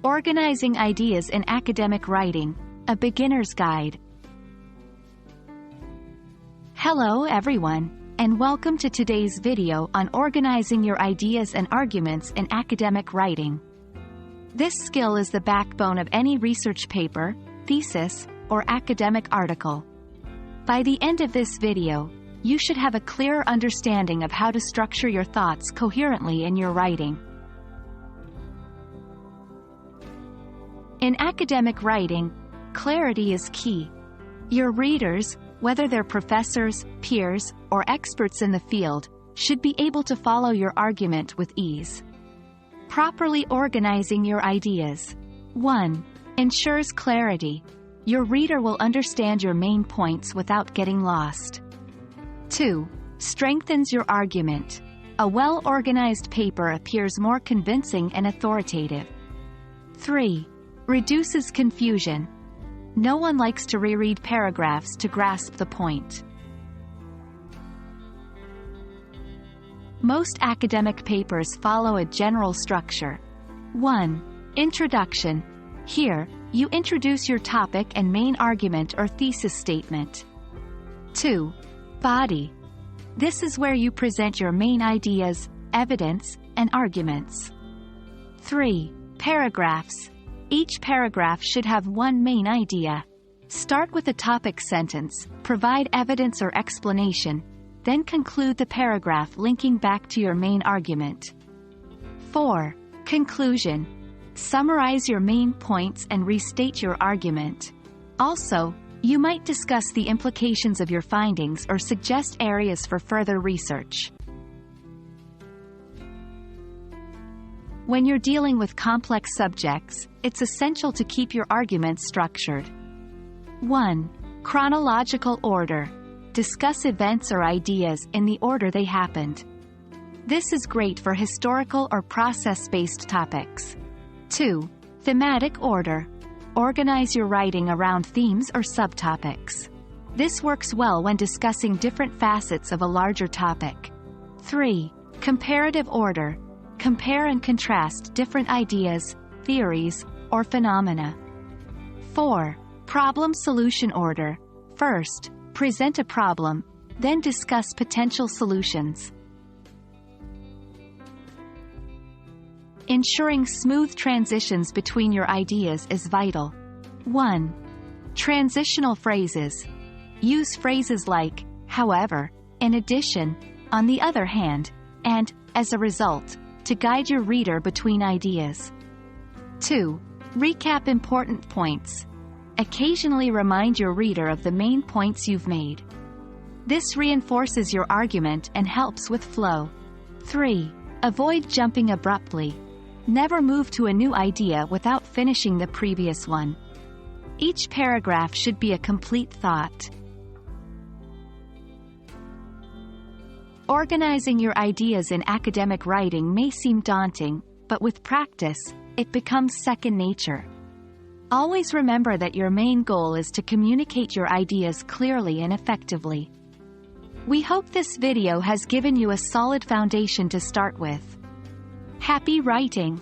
Organizing Ideas in Academic Writing, a Beginner's Guide. Hello everyone, and welcome to today's video on organizing your ideas and arguments in academic writing. This skill is the backbone of any research paper, thesis, or academic article. By the end of this video, you should have a clearer understanding of how to structure your thoughts coherently in your writing. In academic writing, clarity is key. Your readers, whether they're professors, peers, or experts in the field, should be able to follow your argument with ease. Properly organizing your ideas. 1. Ensures clarity. Your reader will understand your main points without getting lost. 2. Strengthens your argument. A well-organized paper appears more convincing and authoritative. 3. Reduces confusion. No one likes to reread paragraphs to grasp the point. Most academic papers follow a general structure. 1. Introduction. Here, you introduce your topic and main argument or thesis statement. 2. Body. This is where you present your main ideas, evidence, and arguments. 3. Paragraphs. Each paragraph should have one main idea. Start with a topic sentence, provide evidence or explanation, then conclude the paragraph linking back to your main argument. 4. Conclusion. Summarize your main points and restate your argument. Also, you might discuss the implications of your findings or suggest areas for further research. When you're dealing with complex subjects, it's essential to keep your arguments structured. 1. Chronological order. Discuss events or ideas in the order they happened. This is great for historical or process-based topics. 2. Thematic order. Organize your writing around themes or subtopics. This works well when discussing different facets of a larger topic. 3. Comparative order. Compare and contrast different ideas, theories, or phenomena. 4. Problem-solution order. First, present a problem, then discuss potential solutions. Ensuring smooth transitions between your ideas is vital. 1. Transitional phrases. Use phrases like, however, in addition, on the other hand, and, as a result, to guide your reader between ideas. 2. Recap important points. Occasionally remind your reader of the main points you've made. This reinforces your argument and helps with flow. 3. Avoid jumping abruptly. Never move to a new idea without finishing the previous one. Each paragraph should be a complete thought. Organizing your ideas in academic writing may seem daunting, but with practice, it becomes second nature. Always remember that your main goal is to communicate your ideas clearly and effectively. We hope this video has given you a solid foundation to start with. Happy writing!